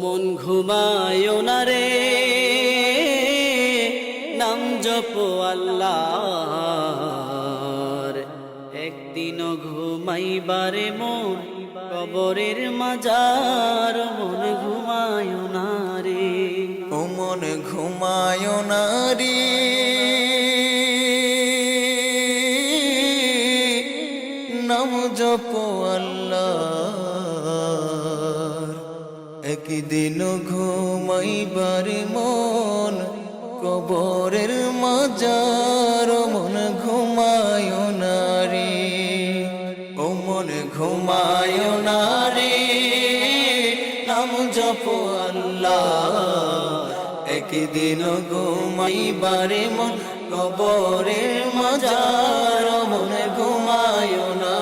মন ঘুমায়ো না রে, নাম জপো আল্লাহর। একদিনও ঘুমাইবারে মন কবরের মাজার, মন ঘুমায়ো না রে। ও মন ঘুমায় না রে, নাম জপো আল্লাহর। একদিন ঘুমাইবার মন কবরের মাজার, মন ঘুমায় না রে। ও মন ঘুমায় না রে, নাম জপো আল্লাহর। একদিন ঘুমাইবারে মন কবরের মাজার, মন ঘুমায় না